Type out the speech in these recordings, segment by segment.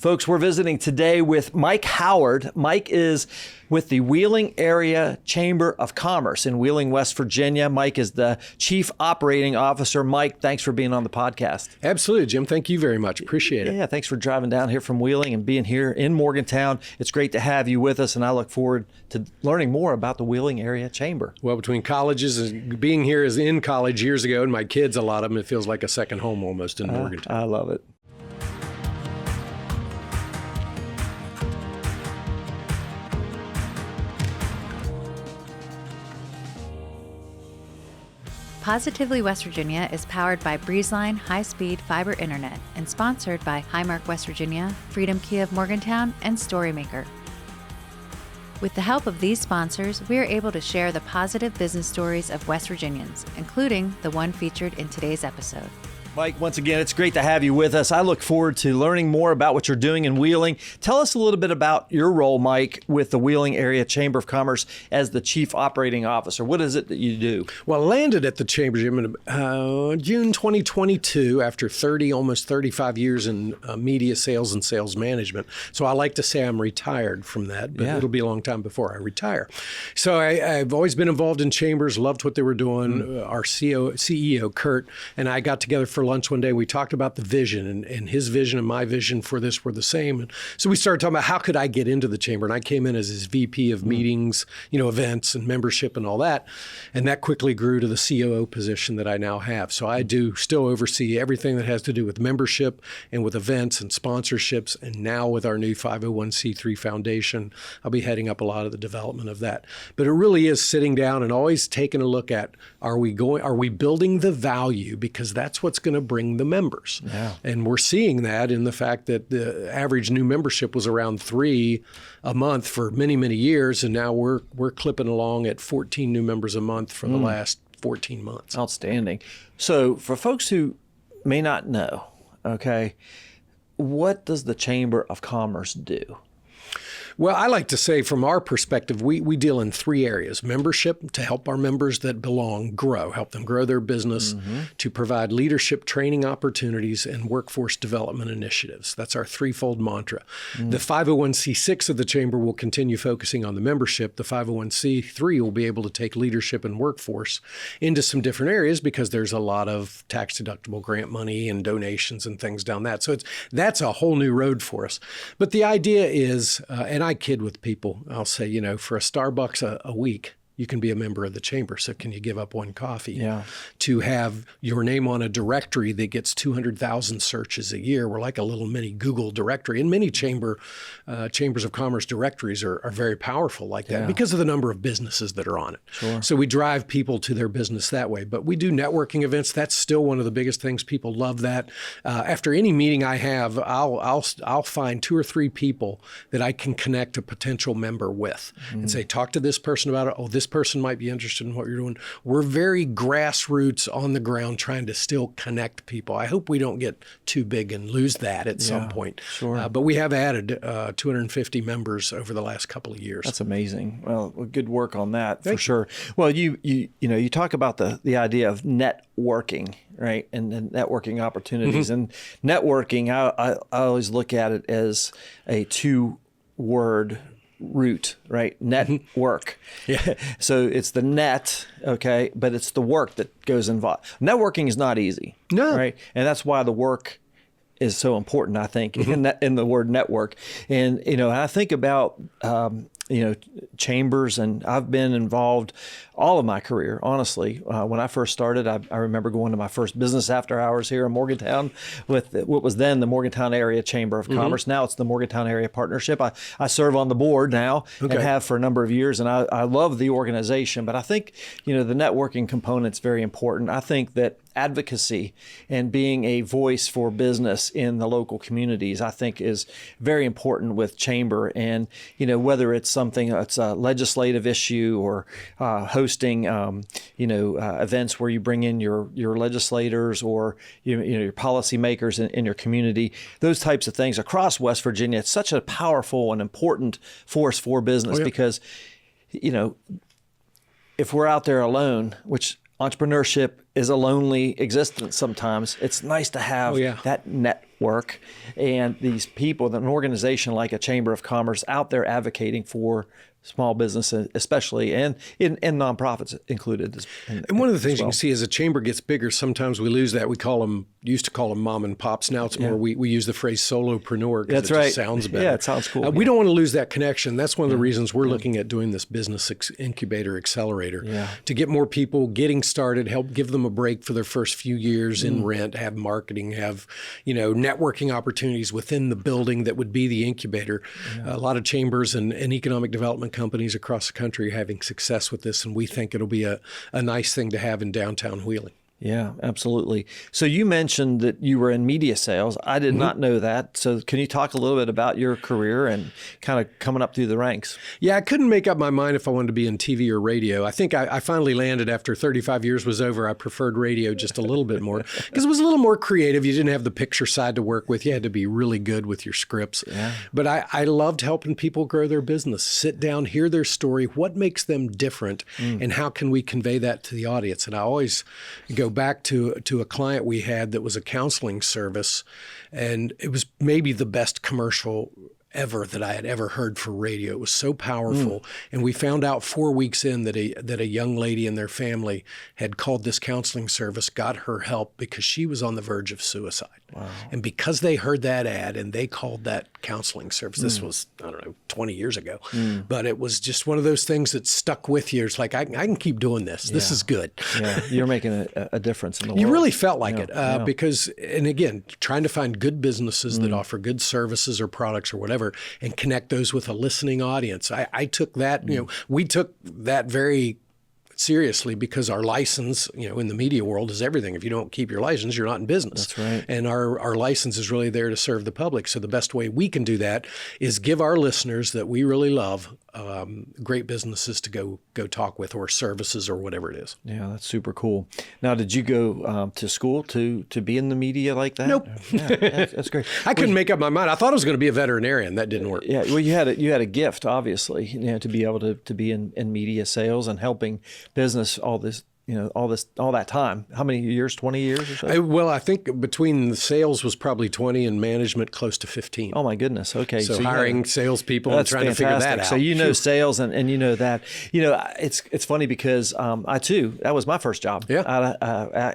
Folks, we're visiting today with Mike Howard. Mike is with the Wheeling Area Chamber of Commerce in Wheeling, West Virginia. Mike is the Chief Operating Officer. Mike, thanks for being on the podcast. Absolutely, Jim. Thank you very much. Appreciate it. Yeah, thanks for driving down here from Wheeling and being here in Morgantown. It's great to have you with us, and I look forward to learning more about the Wheeling Area Chamber. Well, between colleges and being here as in college years ago, and my kids, a lot of them, it feels like a second home almost in Morgantown. I love it. Positively West Virginia is powered by Breezeline high-speed fiber internet and sponsored by Highmark West Virginia, Freedom Key of Morgantown, and Storymaker. With the help of these sponsors, we are able to share the positive business stories of West Virginians, including the one featured in today's episode. Mike, once again, it's great to have you with us. I look forward to learning more about what you're doing in Wheeling. Tell us a little bit about your role, Mike, with the Wheeling Area Chamber of Commerce as the Chief Operating Officer. What is it that you do? Well, I landed at the Chamber, Jim, in June 2022 after almost 35 years in media sales and sales management. So I like to say I'm retired from that, but it'll be a long time before I retire. So I've always been involved in chambers, loved what they were doing. Our CEO, Kurt, and I got together for lunch one day. We talked about the vision, and his vision and my vision for this were the same. And so we started talking about how could I get into the chamber, and I came in as his VP of meetings, events and membership and all that. And that quickly grew to the COO position that I now have. So I do still oversee everything that has to do with membership and with events and sponsorships. And now with our new 501c3 foundation, I'll be heading up a lot of the development of that. But it really is sitting down and always taking a look at, are we building the value? Because that's what's going to bring the members. Yeah. And we're seeing that in the fact that the average new membership was around 3 a month for many, many years. And now we're clipping along at 14 new members a month for the last 14 months. Outstanding. So for folks who may not know, okay, what does the Chamber of Commerce do? Well, I like to say from our perspective, we deal in 3 areas. Membership, to help our members that belong grow, help them grow their business, to provide leadership training opportunities and workforce development initiatives. That's our threefold mantra. The 501c6 of the Chamber will continue focusing on the membership. The 501c3 will be able to take leadership and workforce into some different areas because there's a lot of tax-deductible grant money and donations and things down that. So that's a whole new road for us. But the idea is, and I kid with people, I'll say, for a Starbucks a week, you can be a member of the chamber. So can you give up one coffee? Yeah. To have your name on a directory that gets 200,000 searches a year. We're like a little mini Google directory. And many chambers of commerce directories are very powerful like that because of the number of businesses that are on it. Sure. So we drive people to their business that way. But we do networking events. That's still one of the biggest things. People love that. After any meeting I have, I'll find 2 or 3 people that I can connect a potential member with and say, talk to this person about it. Oh, this person might be interested in what you're doing. We're very grassroots on the ground trying to still connect people. I hope we don't get too big and lose that at some point. Sure. But we have added 250 members over the last couple of years. That's amazing. Well, good work on that for sure. Well, you talk about the idea of networking, right? And networking opportunities. And networking, I always look at it as a 2-word root, right? Network. Yeah. So it's the net, okay, but it's the work that goes involved. Networking is not easy. No. Right? And that's why the work is so important, I think, in the word network. And, I think about, chambers, and I've been involved all of my career, honestly. When I first started, I remember going to my first business after hours here in Morgantown with what was then the Morgantown Area Chamber of Commerce. Now it's the Morgantown Area Partnership. I serve on the board now and have for a number of years, and I love the organization. But I think, the networking component's very important. I think that advocacy and being a voice for business in the local communities, I think is very important with chamber. And, whether it's something that's a legislative issue or hosting, events where you bring in your legislators or, your policymakers in your community, those types of things across West Virginia, it's such a powerful and important force for business because, if we're out there alone, which entrepreneurship is a lonely existence sometimes. It's nice to have that network and these people, an organization like a Chamber of Commerce out there advocating for small business, especially, and nonprofits included. And one of the things you can see as a chamber gets bigger, sometimes we lose that. We used to call them mom and pops. Now it's more, we use the phrase solopreneur because just sounds better. Yeah, it sounds cool. We don't want to lose that connection. That's one of the reasons we're looking at doing this business incubator accelerator to get more people getting started, help give them a break for their first few years in rent, have marketing, have, networking opportunities within the building that would be the incubator. A lot of chambers and economic development companies across the country are having success with this, and we think it'll be a nice thing to have in downtown Wheeling. Yeah, absolutely. So you mentioned that you were in media sales. I did not know that. So can you talk a little bit about your career and kind of coming up through the ranks? Yeah, I couldn't make up my mind if I wanted to be in TV or radio. I think I finally landed after 35 years was over. I preferred radio just a little bit more because it was a little more creative. You didn't have the picture side to work with. You had to be really good with your scripts. Yeah. But I loved helping people grow their business, sit down, hear their story, what makes them different, and how can we convey that to the audience. And I always go back to a client we had that was a counseling service, and it was maybe the best commercial ever that I had ever heard for radio. It was so powerful. And we found out 4 weeks in that a young lady and their family had called this counseling service, got her help because she was on the verge of suicide. Wow. And because they heard that ad and they called that counseling service, this was, 20 years ago, but it was just one of those things that stuck with you. It's like, I can keep doing this. This is good. Yeah, you're making a difference in the world. You really felt like it because, and again, trying to find good businesses that offer good services or products or whatever and connect those with a listening audience. I took that, we took that very seriously because our license, in the media world is everything. If you don't keep your license, you're not in business. That's right. And our license is really there to serve the public. So the best way we can do that is give our listeners that we really love great businesses to go talk with, or services, or whatever it is. Yeah, that's super cool. Now, did you go to school to be in the media like that? Nope. Yeah, that's great. I couldn't make up my mind. I thought I was going to be a veterinarian. That didn't work. Yeah, well, you had a gift, obviously, to be able to be in media sales and helping business all that time. How many years? 20 years or so? I think between the sales was probably 20 and management close to 15. Oh my goodness. Okay. So hiring salespeople and trying to figure that out. So sales and you know that. It's funny because I too, that was my first job. Yeah.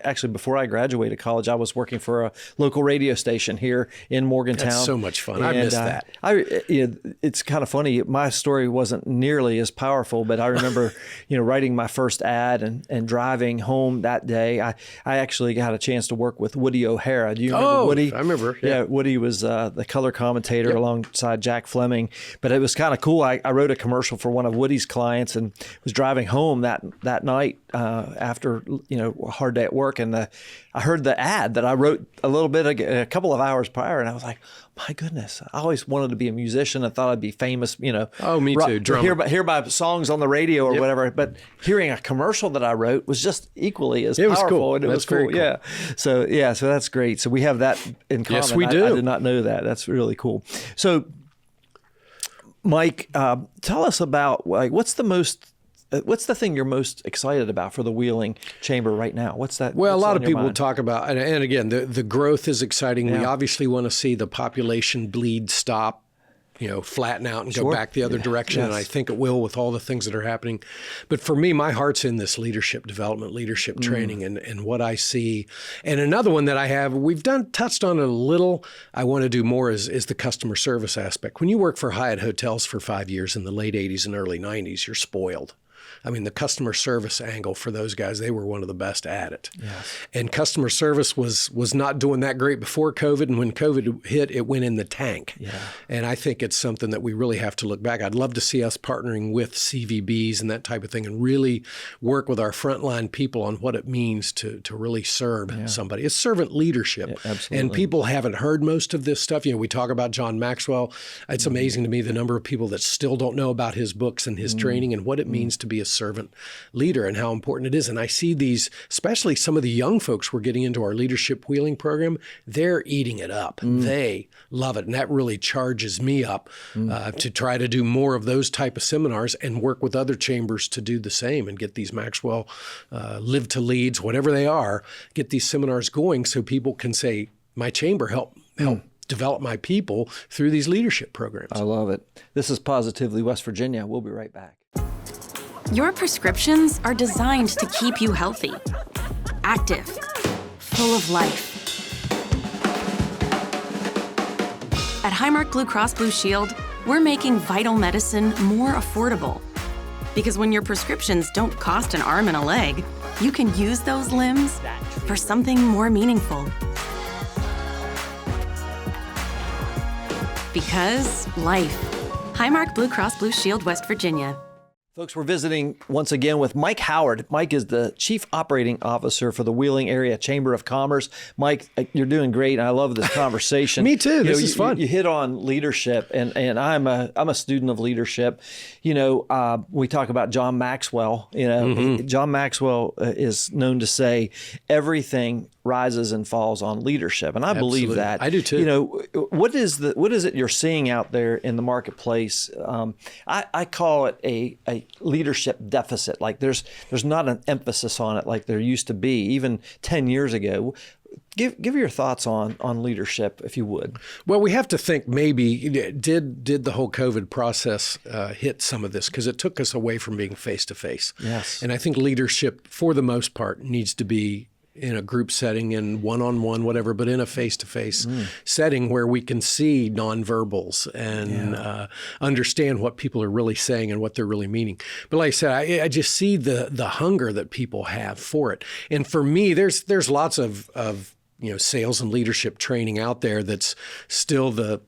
Actually, before I graduated college, I was working for a local radio station here in Morgantown. That's so much fun. I missed that. It's kind of funny. My story wasn't nearly as powerful, but I remember writing my first ad and driving home that day. I actually got a chance to work with Woody O'Hara. Do you remember Woody? I remember. Yeah, Woody was the color commentator alongside Jack Fleming. But it was kind of cool. I wrote a commercial for one of Woody's clients and was driving home that night after a hard day at work, and I heard the ad that I wrote a couple of hours prior, and I was like, my goodness, I always wanted to be a musician. I thought I'd be famous, Oh, me too. Drummer. Hear my songs on the radio or whatever. But hearing a commercial that I wrote was just equally as powerful. Cool. And it was cool. Yeah. So that's great. So we have that in common. Yes, we do. I did not know that. That's really cool. So, Mike, tell us about what's the thing you're most excited about for the Wheeling Chamber right now? What's that? Well, a lot of people talk about, and again, the growth is exciting. Yeah. We obviously want to see the population bleed stop, flatten out and go back the other direction. Yes. And I think it will with all the things that are happening. But for me, my heart's in this leadership development, leadership training, and what I see. And another one that I have, we've touched on it a little, I want to do more is the customer service aspect. When you work for Hyatt Hotels for 5 years in the late 80s and early 90s, you're spoiled. I mean, the customer service angle for those guys, they were one of the best at it. Yes. And customer service was not doing that great before COVID. And when COVID hit, it went in the tank. Yeah. And I think it's something that we really have to look back. I'd love to see us partnering with CVBs and that type of thing and really work with our frontline people on what it means to really serve somebody. It's servant leadership. Yeah, absolutely. And people haven't heard most of this stuff. We talk about John Maxwell. It's amazing to me the number of people that still don't know about his books and his training and what it means to be be a servant leader and how important it is. And I see these, especially some of the young folks we're getting into our leadership wheeling program, they're eating it up. They love it. And that really charges me up to try to do more of those type of seminars and work with other chambers to do the same and get these Maxwell Live to Leads, whatever they are, get these seminars going so people can say, my chamber help develop my people through these leadership programs. I love it. This is Positively West Virginia. We'll be right back. Your prescriptions are designed to keep you healthy, active, full of life. At Highmark Blue Cross Blue Shield, we're making vital medicine more affordable. Because when your prescriptions don't cost an arm and a leg, you can use those limbs for something more meaningful. Because life. Highmark Blue Cross Blue Shield, West Virginia. Folks, we're visiting once again with Mike Howard. Mike is the Chief Operating Officer for the Wheeling Area Chamber of Commerce. Mike, you're doing great, and I love this conversation. Me too. This is fun. You hit on leadership, and I'm a student of leadership. We talk about John Maxwell. John Maxwell is known to say everything rises and falls on leadership, and I believe that. I do too. What is it you're seeing out there in the marketplace? I call it a leadership deficit. Like there's not an emphasis on it like there used to be even 10 years ago. Give your thoughts on leadership, if you would. Well, we have to think maybe did the whole COVID process hit some of this, because it took us away from being face to face. Yes, and I think leadership, for the most part, needs to be in a group setting, in one-on-one, whatever, but in a face-to-face setting where we can see nonverbals and understand what people are really saying and what they're really meaning. But like I said, I just see the hunger that people have for it. And for me, there's lots of sales and leadership training out there that's still the,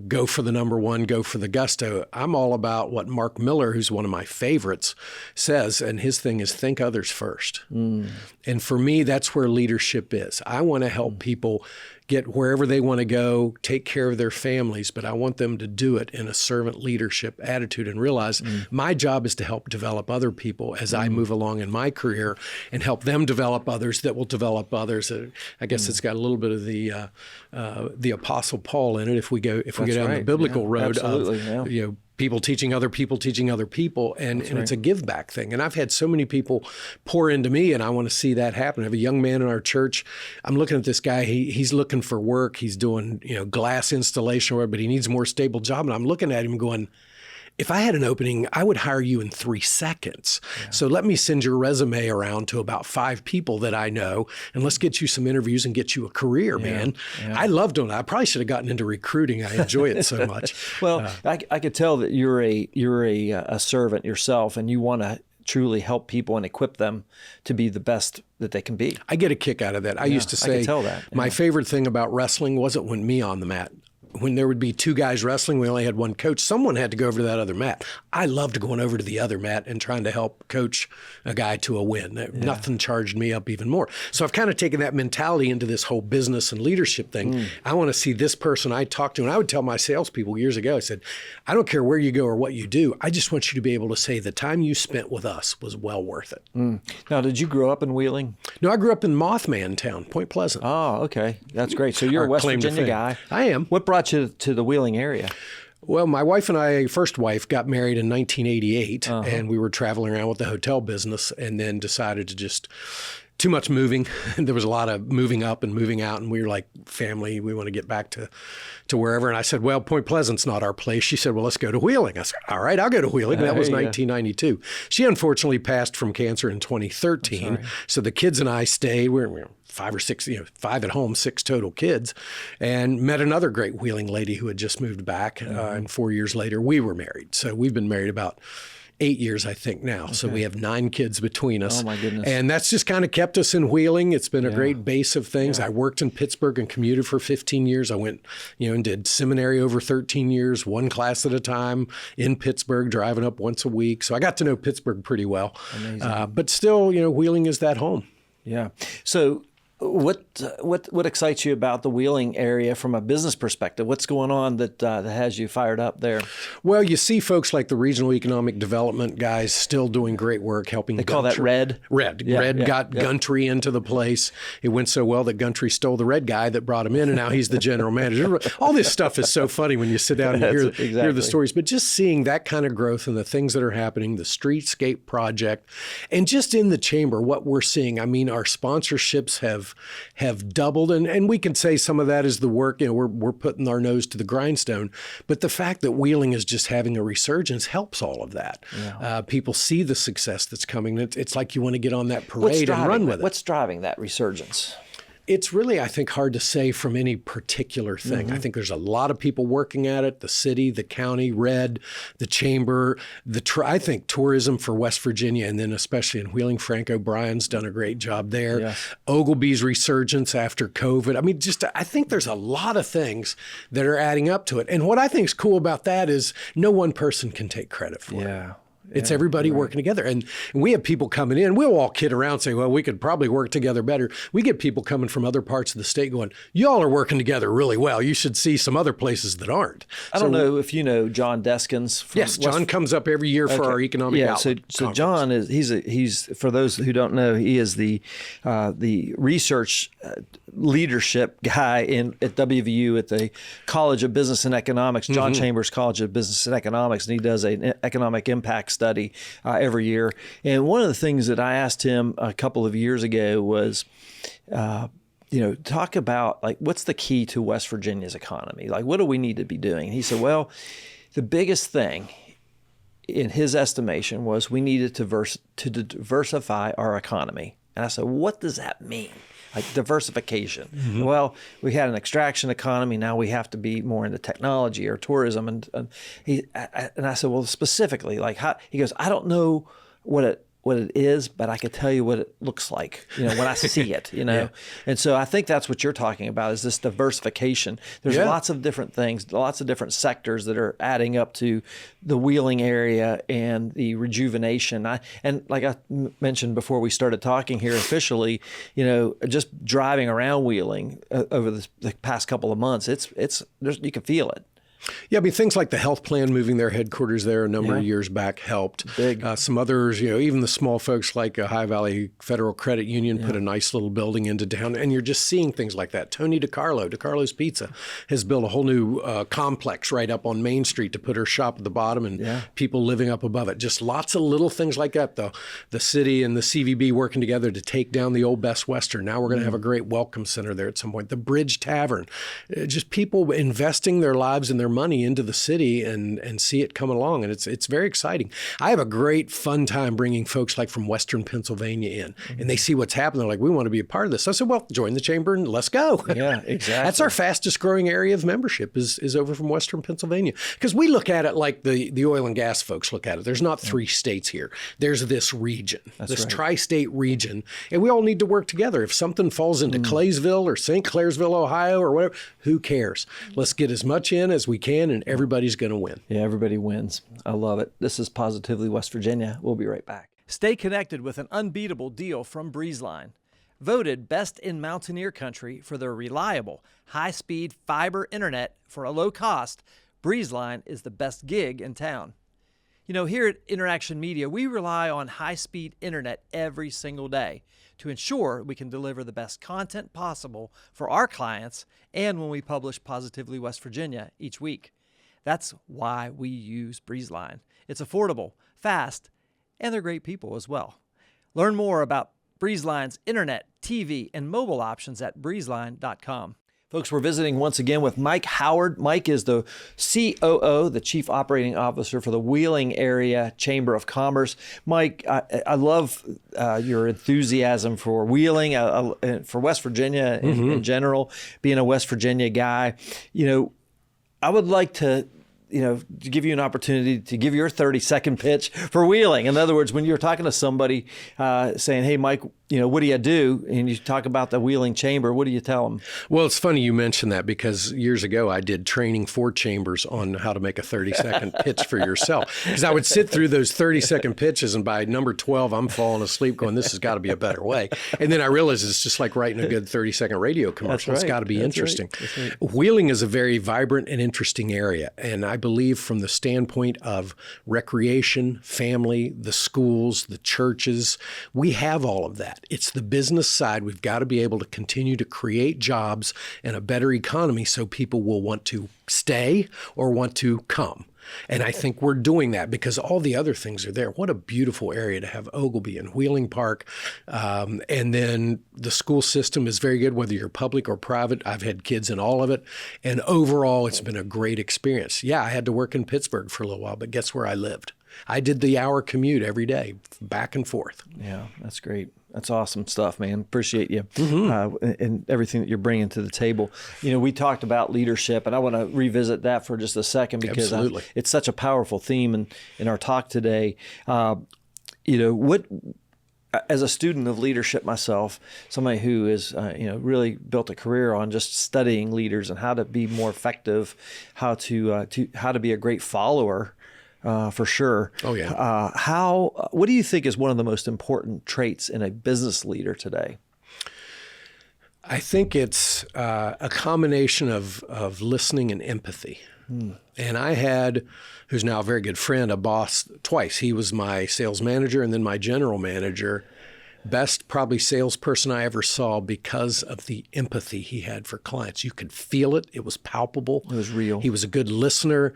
go for the number one, go for the gusto. I'm all about what Mark Miller, who's one of my favorites, says, and his thing is think others first. And for me, that's where leadership is. I want to help people get wherever they want to go, take care of their families, but I want them to do it in a servant leadership attitude and realize my job is to help develop other people as I move along in my career and help them develop others that will develop others. I guess it's got a little bit of the Apostle Paul in it if we go down the biblical road of people teaching other people, and it's a give back thing. And I've had so many people pour into me, and I want to see that happen. I have a young man in our church. I'm looking at this guy. He's looking for work. He's doing glass installation work, but he needs a more stable job. And I'm looking at him going, if I had an opening, I would hire you in 3 seconds. So let me send your resume around to about 5 people that I know, and let's get you some interviews and get you a career, man. I love doing that. I probably should have gotten into recruiting. I enjoy it so much. Well, I could tell that you're a servant yourself, and you want to truly help people and equip them to be the best that they can be. I get a kick out of that. I used to say, I could tell that. My favorite thing about wrestling wasn't when me on the mat. When there would be 2 guys wrestling, we only had 1 coach. Someone had to go over to that other mat. I loved going over to the other mat and trying to help coach a guy to a win. Nothing charged me up even more. So I've kind of taken that mentality into this whole business and leadership thing. I want to see this person I talked to, and I would tell my salespeople years ago, I said, I don't care where you go or what you do. I just want you to be able to say the time you spent with us was well worth it. Now, did you grow up in Wheeling? No, I grew up in Mothman Town, Point Pleasant. Oh, okay. That's great. So you're a West Virginia guy. I am. What brought you to the Wheeling area? Well, my wife and I, first wife, got married in 1988, and we were traveling around with the hotel business, and then decided to just too much moving. There was a lot of moving up and moving out, and we were like, family, we want to get back to wherever. And I said, well, Point Pleasant's not our place. She said, well, let's go to Wheeling. I said, all right, I'll go to Wheeling. That was 1992. She unfortunately passed from cancer in 2013. So the kids and I stayed. We were 5 or 6, 5 at home, 6 total kids, and met another great Wheeling lady who had just moved back. And 4 years later, we were married. So we've been married about 8 years, I think, now. Okay. So we have 9 kids between us. Oh, my goodness. And that's just kind of kept us in Wheeling. It's been a great base of things. I worked in Pittsburgh and commuted for 15 years. I went, and did seminary over 13 years, 1 class at a time in Pittsburgh, driving up once a week. So I got to know Pittsburgh pretty well. Amazing. But still, Wheeling is that home. Yeah. So What excites you about the Wheeling area from a business perspective? What's going on that has you fired up there? Well, you see folks like the regional economic development guys still doing great work helping. They call that Red? Red. Yeah, Red yeah, got yeah. Gundry into the place. It went so well that Gundry stole the Red guy that brought him in, and now he's the general manager. All this stuff is so funny when you sit down and hear the stories. But just seeing that kind of growth and the things that are happening, the Streetscape project, and just in the chamber, what we're seeing. I mean, our sponsorships have doubled, and we can say some of that is the work. We're putting our nose to the grindstone, but the fact that Wheeling is just having a resurgence helps all of that. Yeah. People see the success that's coming. It's like you want to get on that parade and run with it. What's driving that resurgence? It's really, I think, hard to say from any particular thing. I think there's a lot of people working at it, the city, the county, Red, the chamber, I think tourism for West Virginia, and then especially in Wheeling, Frank O'Brien's done a great job there. Yes. Ogilby's resurgence after COVID. I mean, I think there's a lot of things that are adding up to it. And what I think is cool about that is no one person can take credit for it. It's everybody working together. And we have people coming in. We'll all kid around and say, well, we could probably work together better. We get people coming from other parts of the state going, y'all are working together really well. You should see some other places that aren't. I don't know if you know John Deskins. Yes, John comes up every year for our economic outlook. So John is he's for those who don't know, he is the research leadership guy at WVU at the College of Business and Economics, John Chambers College of Business and Economics, and he does an economic impact study every year. And one of the things that I asked him a couple of years ago was, talk about like what's the key to West Virginia's economy? Like, what do we need to be doing? And he said, well, the biggest thing in his estimation was we needed to diversify our economy. And I said, what does that mean? Like diversification. Well, we had an extraction economy. Now we have to be more into technology or tourism. And I said, well, specifically, like how? He goes, I don't know what it is, but I could tell you what it looks like, when I see it, Yeah. And so I think that's what you're talking about is this diversification. There's lots of different things, lots of different sectors that are adding up to the Wheeling area and the rejuvenation. And like I mentioned before we started talking here officially, just driving around Wheeling over the past couple of months, you can feel it. Yeah, I mean, things like the health plan moving their headquarters there a number of years back helped. Big. Some others, even the small folks like High Valley Federal Credit Union put a nice little building into town, and you're just seeing things like that. Tony DiCarlo's Pizza has built a whole new complex right up on Main Street to put her shop at the bottom and people living up above it. Just lots of little things like that, though. The city and the CVB working together to take down the old Best Western. Now we're going to have a great welcome center there at some point. The Bridge Tavern. Just people investing their lives and their money into the city and see it come along. And it's very exciting. I have a great fun time bringing folks like from Western Pennsylvania in and they see what's happening. They're like, we want to be a part of this. I said, well, join the chamber and let's go. Yeah, exactly. That's our fastest growing area of membership is over from Western Pennsylvania. Because we look at it like the oil and gas folks look at it. There's not 3 states here. There's this region, this tri-state region. And we all need to work together. If something falls into Claysville or St. Clairsville, Ohio or whatever, who cares? Let's get as much in as we can and everybody's going to win. Yeah, everybody wins. I love it. This is Positively West Virginia. We'll be right back. Stay connected with an unbeatable deal from Breezeline. Voted best in Mountaineer Country for their reliable, high-speed fiber internet for a low cost, Breezeline is the best gig in town. Here at InnerAction Media, we rely on high-speed internet every single day to ensure we can deliver the best content possible for our clients and when we publish Positively West Virginia each week. That's why we use Breezeline. It's affordable, fast, and they're great people as well. Learn more about Breezeline's internet, TV, and mobile options at breezeline.com. Folks, we're visiting once again with Mike Howard. Mike is the COO, the Chief Operating Officer for the Wheeling Area Chamber of Commerce. Mike, I love your enthusiasm for Wheeling, for West Virginia in general, being a West Virginia guy. I would like to give you an opportunity to give your 30-second pitch for Wheeling. In other words, when you're talking to somebody saying, hey, Mike, what do you do? And you talk about the wheeling chamber. What do you tell them? Well, it's funny you mentioned that because years ago I did training for chambers on how to make a 30-second pitch for yourself. Because I would sit through those 30-second pitches, and by number 12, I'm falling asleep going, this has got to be a better way. And then I realized it's just like writing a good 30-second radio commercial. That's right. It's got to be That's interesting. right. That's right. Wheeling is a very vibrant and interesting area. And I believe from the standpoint of recreation, family, the schools, the churches, we have all of that. It's the business side. We've got to be able to continue to create jobs and a better economy so people will want to stay or want to come. And I think we're doing that because all the other things are there. What a beautiful area to have Ogilvy and Wheeling Park. And then the school system is very good, whether you're public or private. I've had kids in all of it. And overall, it's been a great experience. Yeah, I had to work in Pittsburgh for a little while, but guess where I lived? I did the hour commute every day, back and forth. Yeah, that's great. That's awesome stuff, man. Appreciate you and everything that you're bringing to the table. We talked about leadership, and I want to revisit that for just a second because it's such a powerful theme in our talk today. What, as a student of leadership myself, somebody who is really built a career on just studying leaders and how to be more effective, how to be a great follower. For sure. Oh, yeah. What do you think is one of the most important traits in a business leader today? I think it's a combination of listening and empathy. And I had, who's now a very good friend, a boss twice. He was my sales manager and then my general manager. Best probably salesperson I ever saw because of the empathy he had for clients. You could feel it. It was palpable. It was real. He was a good listener.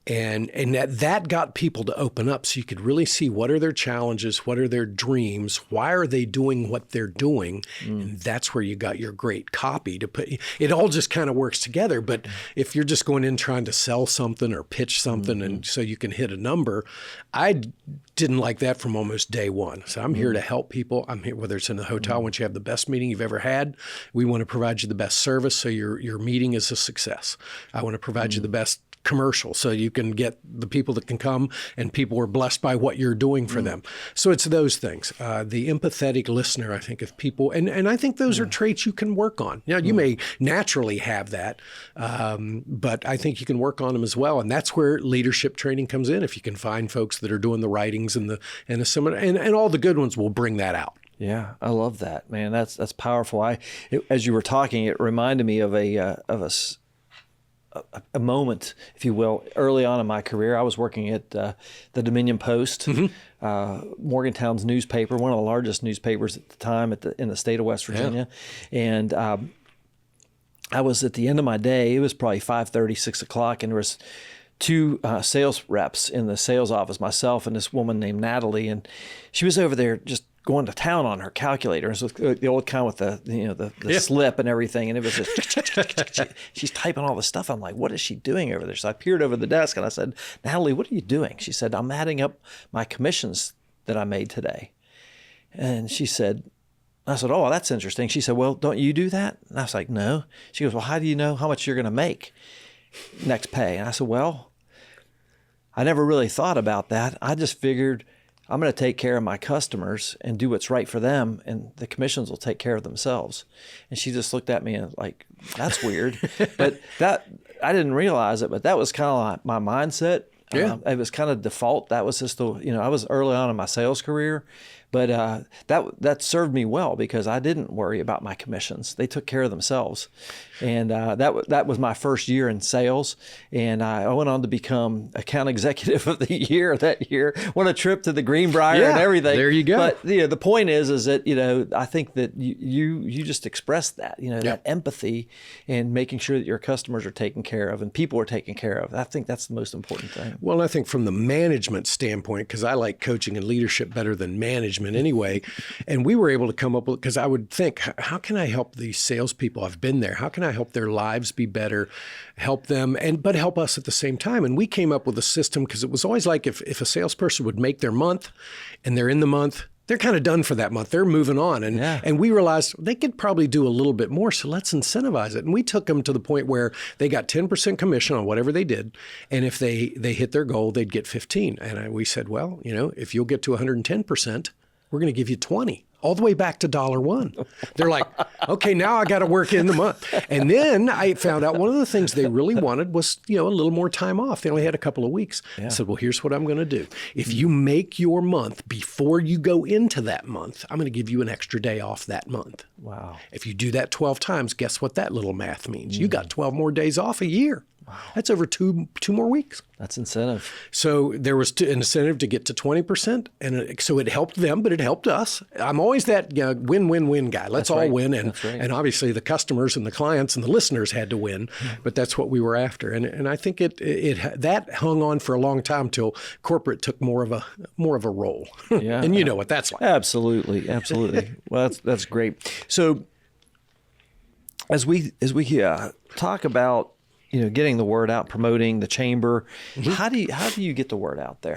And that got people to open up so you could really see what are their challenges, what are their dreams, why are they doing what they're doing, and that's where you got your great copy to put. It all just kind of works together, but if you're just going in trying to sell something or pitch something and so you can hit a number, I didn't like that from almost day one. So I'm here to help people. I'm here, whether it's in the hotel, once you have the best meeting you've ever had, we want to provide you the best service so your meeting is a success. I want to provide you the best commercial so you can get the people that can come and people are blessed by what you're doing for them. So it's those things. The empathetic listener, I think, of people, and I think those are traits you can work on. Now, you may naturally have that, but I think you can work on them as well. And that's where leadership training comes in. If you can find folks that are doing the writings and the seminar, and all the good ones will bring that out. Yeah, I love that, man. That's powerful. As you were talking, it reminded me of a moment, if you will, early on in my career. I was working at the Dominion Post, Morgantown's newspaper, one of the largest newspapers at the time in the state of West Virginia. Yeah. And I was at the end of my day. It was probably 5:30, 6 o'clock, and there was two sales reps in the sales office, myself and this woman named Natalie, and she was over there just going to town on her calculator. So the old kind with the slip and everything. And it was just, she's typing all this stuff. I'm like, what is she doing over there? So I peered over the desk and I said, Natalie, what are you doing? She said, I'm adding up my commissions that I made today. And she said, I said, oh, well, that's interesting. She said, well, don't you do that? And I was like, no. She goes, well, how do you know how much you're going to make next pay? And I said, well, I never really thought about that. I just figured I'm going to take care of my customers and do what's right for them, and the commissions will take care of themselves. And she just looked at me and like, that's weird. But that, I didn't realize it, but that was kind of like my mindset. Yeah. It was kind of default. That was just I was early on in my sales career, but that served me well because I didn't worry about my commissions. They took care of themselves. And that was my first year in sales. And I went on to become account executive of the year that year, won a trip to the Greenbrier and everything. There you go. But the point is that, I think that you just expressed that, that empathy and making sure that your customers are taken care of and people are taken care of. I think that's the most important thing. Well, I think from the management standpoint, because I like coaching and leadership better than management anyway, and we were able to come up with, because I would think, how can I help these salespeople? I've been there. How can I help their lives be better, help them, but help us at the same time? And we came up with a system because it was always like if a salesperson would make their month and they're in the month, they're kind of done for that month. They're moving on. And we realized they could probably do a little bit more. So let's incentivize it. And we took them to the point where they got 10% commission on whatever they did. And if they hit their goal, they'd get 15. And we said, well, if you'll get to 110%, we're going to give you 20 all the way back to $1. They're like, okay, now I got to work in the month. And then I found out one of the things they really wanted was, a little more time off. They only had a couple of weeks. I said, well, here's what I'm going to do. If you make your month before you go into that month, I'm going to give you an extra day off that month. Wow. If you do that 12 times, guess what that little math means? You got 12 more days off a year. Wow. That's over two more weeks. That's incentive. So there was an incentive to get to 20%, and so it helped them, but it helped us. I'm always that win-win-win guy. Let's all win, and obviously the customers and the clients and the listeners had to win, but that's what we were after. And I think it that hung on for a long time till corporate took more of a role. Yeah. And you know what that's like. Absolutely. Well, that's great. So as we talk about getting the word out, promoting the chamber, how do you get the word out there?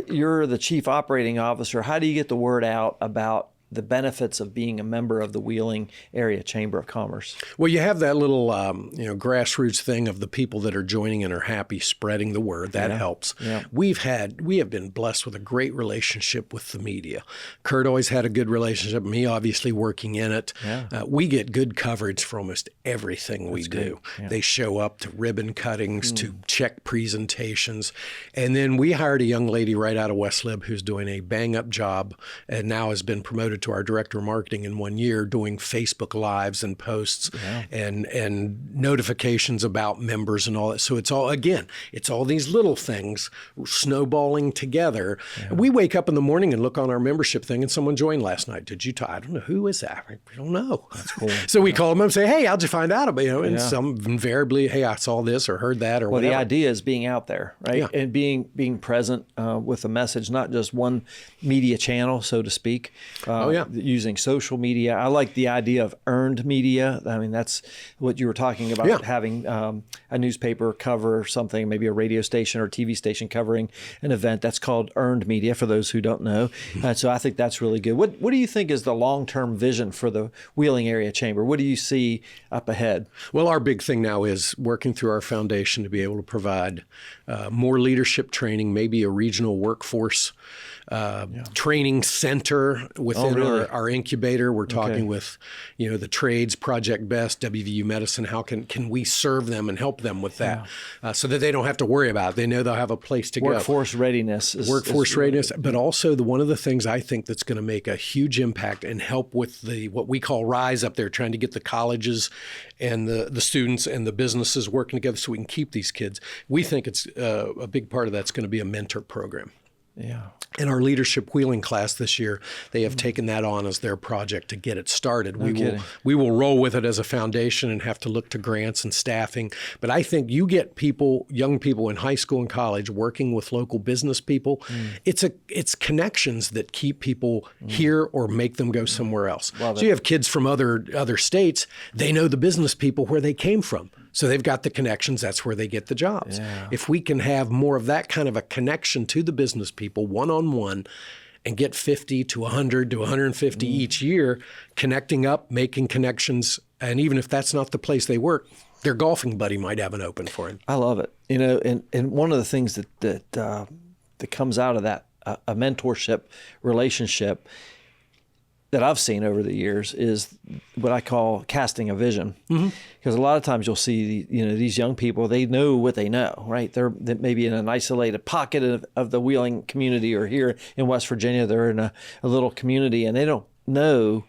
You're the chief operating officer. How do you get the word out about the benefits of being a member of the Wheeling Area Chamber of Commerce? Well, you have that little, grassroots thing of the people that are joining and are happy spreading the word. That helps. Yeah. We have been blessed with a great relationship with the media. Kurt always had a good relationship. Me, obviously, working in it. Yeah. We get good coverage for almost everything we do. Yeah. They show up to ribbon cuttings, to check presentations. And then we hired a young lady right out of West Lib who's doing a bang-up job and now has been promoted to our director of marketing in 1 year, doing Facebook Lives and posts and notifications about members and all that. So it's all these little things snowballing together. Yeah. We wake up in the morning and look on our membership thing and someone joined last night. Did you I don't know. Who is that? I don't know. That's cool. So we call them up and say, hey, how'd you find out about, and some invariably, hey, I saw this or heard that or whatever. The idea is being out there, right? Yeah. And being present with a message, not just one media channel, so to speak. Using social media. I like the idea of earned media. I mean, that's what you were talking about, having a newspaper cover something, maybe a radio station or TV station covering an event. That's called earned media for those who don't know. So I think that's really good. What do you think is the long-term vision for the Wheeling Area Chamber? What do you see up ahead? Well, our big thing now is working through our foundation to be able to provide more leadership training, maybe a regional workforce training center within our incubator. We're talking with, the trades, Project Best, WVU Medicine. How can we serve them and help them with that so that they don't have to worry about it? They know they'll have a place to go. Workforce readiness. Workforce readiness, but also one of the things I think that's going to make a huge impact and help with what we call RISE up there, trying to get the colleges and the students and the businesses working together so we can keep these kids. We think it's a big part of that's going to be a mentor program. Yeah. In our leadership wheeling class this year, they have taken that on as their project to get it started. We will roll with it as a foundation and have to look to grants and staffing. But I think you get young people in high school and college working with local business people. It's connections that keep people here or make them go somewhere else. So you have kids from other states. They know the business people where they came from. So they've got the connections. That's where they get the jobs. Yeah. If we can have more of that kind of a connection to the business people one-on-one and get 50 to 100 to 150 each year, connecting up, making connections, and even if that's not the place they work, their golfing buddy might have an open for him. I love it. And one of the things that comes out of that, a mentorship relationship that I've seen over the years is what I call casting a vision. Because a lot of times you'll see, these young people, they know what they know, right? They're maybe in an isolated pocket of the Wheeling community, or here in West Virginia, they're in a little community and they don't know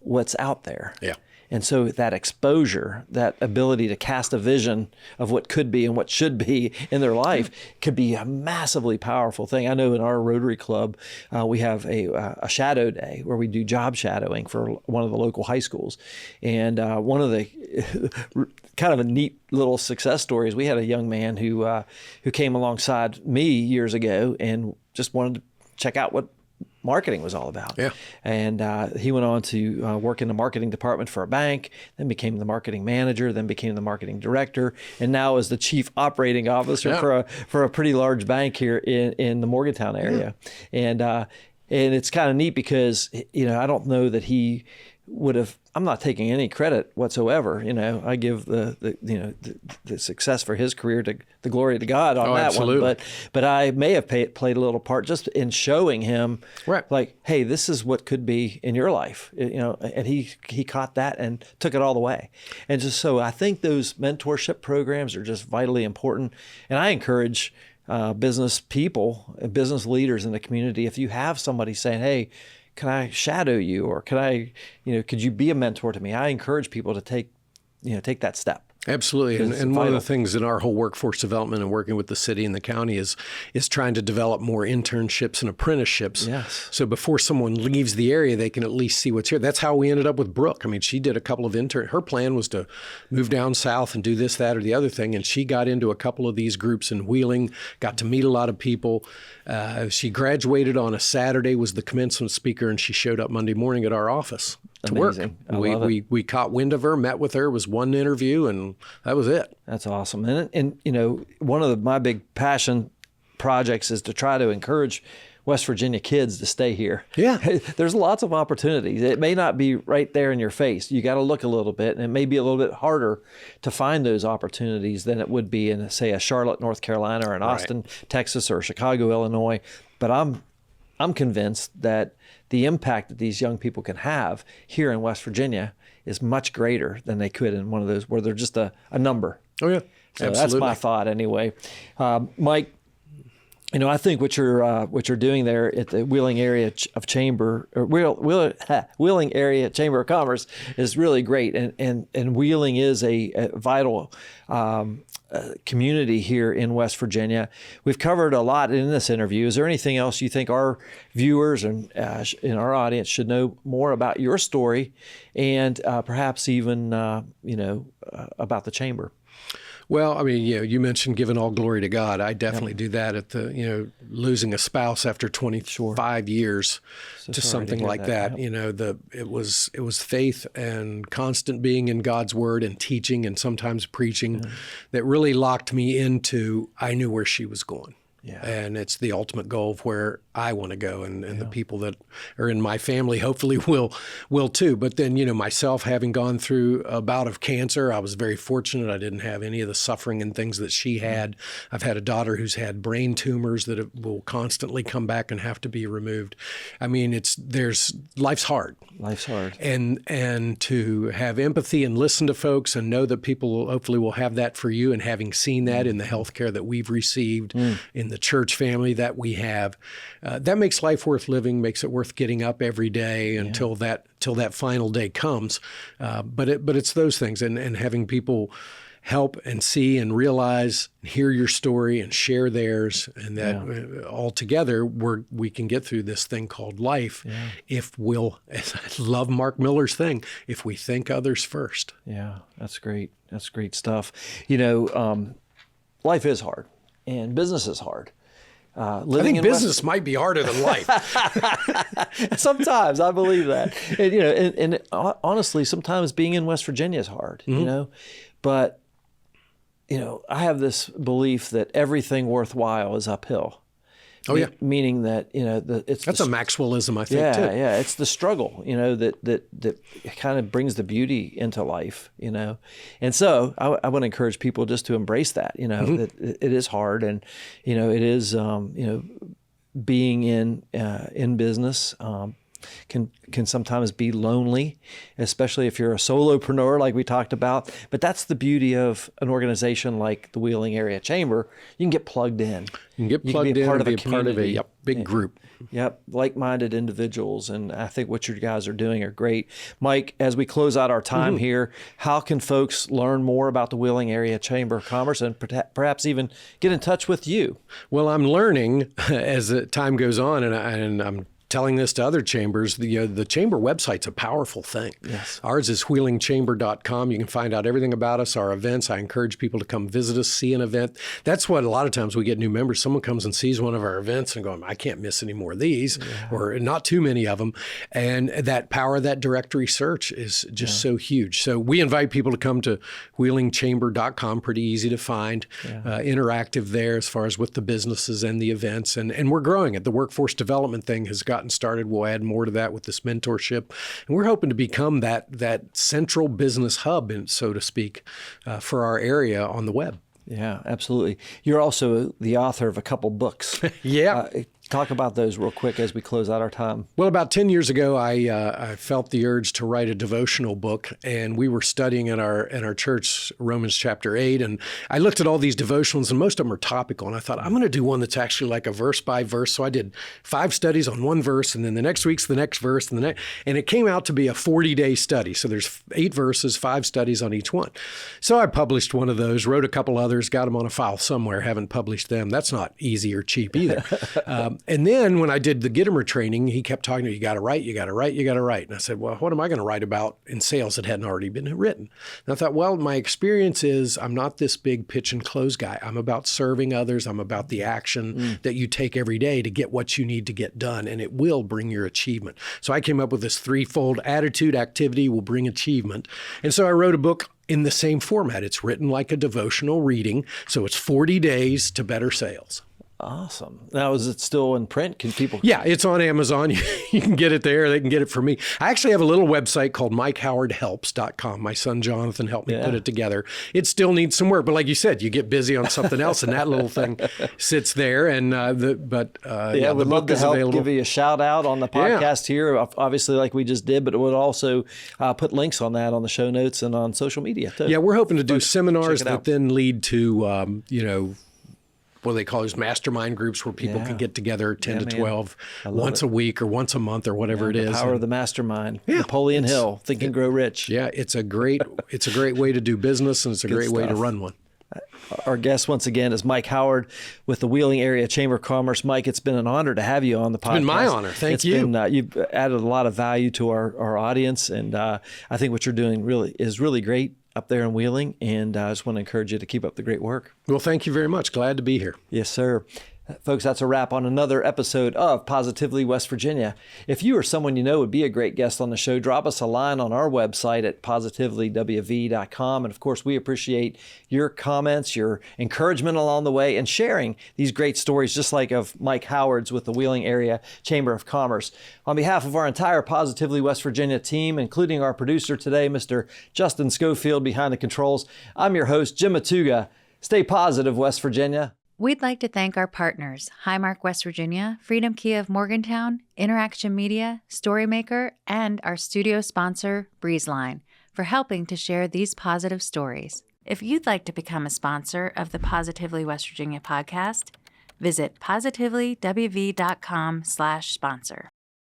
what's out there. Yeah. And so that exposure, that ability to cast a vision of what could be and what should be in their life could be a massively powerful thing. I know in our Rotary Club, we have a shadow day where we do job shadowing for one of the local high schools. And one of the kind of a neat little success stories, we had a young man who came alongside me years ago and just wanted to check out what marketing was all about. Yeah. And he went on to work in the marketing department for a bank, then became the marketing manager, then became the marketing director, and now is the chief operating officer for a pretty large bank here in the Morgantown area. And it's kind of neat because, I don't know that he I'm not taking any credit whatsoever. I give the success for his career to the glory to God on that absolutely. one. But I may have played a little part just in showing him, right, like, hey, this is what could be in your life. And he caught that and took it all the way. And just so I think those mentorship programs are just vitally important. And I encourage business people and business leaders in the community, if you have somebody saying, hey, can I shadow you, or could you be a mentor to me? I encourage people to take that step. Absolutely. And one of the things in our whole workforce development and working with the city and the county is trying to develop more internships and apprenticeships. Yes. So before someone leaves the area, they can at least see what's here. That's how we ended up with Brooke. I mean, she did a couple of her plan was to move down south and do this, that, or the other thing. And she got into a couple of these groups in Wheeling, got to meet a lot of people. She graduated on a Saturday, was the commencement speaker, and she showed up Monday morning at our office to Amazing. work. We caught wind of her, met with her, it was one interview, and that was it. That's awesome. And one of my big passion projects is to try to encourage West Virginia kids to stay here. Yeah. There's lots of opportunities. It may not be right there in your face. You got to look a little bit, and it may be a little bit harder to find those opportunities than it would be in, say, a Charlotte, North Carolina, or in Austin, Texas, or Chicago, Illinois. But I'm convinced that the impact that these young people can have here in West Virginia is much greater than they could in one of those where they're just a number. Oh, yeah. So Absolutely. that's my thought anyway. Mike, I think what you're doing there at the Wheeling area of Chamber, or Wheeling area Chamber of Commerce is really great, and Wheeling is a vital community here in West Virginia. We've covered a lot in this interview. Is there anything else you think our viewers and in our audience should know more about your story, and perhaps even about the Chamber? Well, I mean, you mentioned giving all glory to God. I definitely do that at the, losing a spouse after 25 years to something like that. Yep. It was faith and constant being in God's word and teaching and sometimes preaching that really locked me into, I knew where she was going. Yeah. And it's the ultimate goal of where I want to go, and the people that are in my family hopefully will too. But then, myself having gone through a bout of cancer, I was very fortunate. I didn't have any of the suffering and things that she had. I've had a daughter who's had brain tumors that will constantly come back and have to be removed. I mean, life's hard. Life's hard. And to have empathy and listen to folks and know that people hopefully will have that for you, and having seen that in the healthcare that we've received, in the church family that we have, that makes life worth living, makes it worth getting up every day until that final day comes. But it's those things, and having people help and see and realize, hear your story and share theirs, and that all together we can get through this thing called life if we'll, I love Mark Miller's thing, if we think others first. Yeah, that's great. That's great stuff. Life is hard. And business is hard. I think business might be harder than life. Sometimes I believe that. And honestly, sometimes being in West Virginia is hard, but, I have this belief that everything worthwhile is uphill. Oh, yeah. Meaning that, that's a Maxwellism, I think, too. Yeah, it's the struggle, that kind of brings the beauty into life, And so I want to encourage people just to embrace that, that it is hard, and, it is, being in business can sometimes be lonely, especially if you're a solopreneur like we talked about. But that's the beauty of an organization like the Wheeling Area Chamber. You can get plugged in. You can get plugged in, be a part of a big group. Yep, like-minded individuals, and I think what you guys are doing are great. Mike, as we close out our time here, how can folks learn more about the Wheeling Area Chamber of Commerce and perhaps even get in touch with you? Well, I'm learning as the time goes on, and I'm telling this to other chambers. The chamber website's a powerful thing. Yes. Ours is wheelingchamber.com. You can find out everything about us, our events. I encourage people to come visit us, see an event. That's what a lot of times we get new members. Someone comes and sees one of our events and going, I can't miss any more of these, or not too many of them. And that power of that directory search is just so huge. So we invite people to come to wheelingchamber.com, pretty easy to find, interactive there as far as with the businesses and the events. And we're growing it. The workforce development thing has got gotten started. We'll add more to that with this mentorship. And we're hoping to become that central business hub, so to speak, for our area on the web. Yeah, absolutely. You're also the author of a couple books. Yeah. Talk about those real quick as we close out our time. Well, about 10 years ago, I felt the urge to write a devotional book, and we were studying in our church Romans chapter 8, and I looked at all these devotionals, and most of them are topical, and I thought, I'm going to do one that's actually like a verse by verse. So I did 5 studies on one verse, and then the next week's the next verse, and and it came out to be a 40-day study. So there's 8 verses, 5 studies on each one. So I published one of those, wrote a couple others, got them on a file somewhere, haven't published them. That's not easy or cheap either. And then when I did the Gittimer training, he kept talking to me, you got to write, you got to write, you got to write. And I said, well, what am I going to write about in sales that hadn't already been written? And I thought, well, my experience is I'm not this big pitch and close guy. I'm about serving others. I'm about the action that you take every day to get what you need to get done, and it will bring your achievement. So I came up with this 3-fold: attitude, activity will bring achievement. And so I wrote a book in the same format. It's written like a devotional reading. So it's 40 days to better sales. Awesome. Now, is it still in print? Can people? Yeah, it's on Amazon. You can get it there. They can get it from me. I actually have a little website called MikeHowardHelps.com. My son Jonathan helped me put it together. It still needs some work, but like you said, you get busy on something else, and that little thing sits there. And we'd the love book to is help available. give you a shout out on the podcast here, obviously, like we just did, but it would also put links on that on the show notes and on social media too. Yeah, we're hoping to do Folks, seminars check it out. that then lead to what they call those mastermind groups where people can get together 10 to 12 once a week or once a month or whatever it is. The power of the mastermind. Napoleon Hill, Think and Grow Rich. Yeah, it's a great way to do business, and it's a great way to run one. Our guest once again is Mike Howard with the Wheeling Area Chamber of Commerce. Mike, it's been an honor to have you on the podcast. It's been my honor. Thank you. You've added a lot of value to our audience, and I think what you're doing is really great up there in Wheeling, and I just want to encourage you to keep up the great work. Well, thank you very much. Glad to be here. Yes, sir. Folks, that's a wrap on another episode of Positively West Virginia. If you or someone you know would be a great guest on the show, drop us a line on our website at positivelywv.com. And of course, we appreciate your comments, your encouragement along the way, and sharing these great stories, just like of Mike Howard's with the Wheeling Area Chamber of Commerce. On behalf of our entire Positively West Virginia team, including our producer today, Mr. Justin Schofield behind the controls, I'm your host, Jim Matuga. Stay positive, West Virginia. We'd like to thank our partners, Highmark West Virginia, Freedom Kia of Morgantown, InnerAction Media, Storymaker, and our studio sponsor, Breezeline, for helping to share these positive stories. If you'd like to become a sponsor of the Positively West Virginia podcast, visit positivelywv.com/sponsor.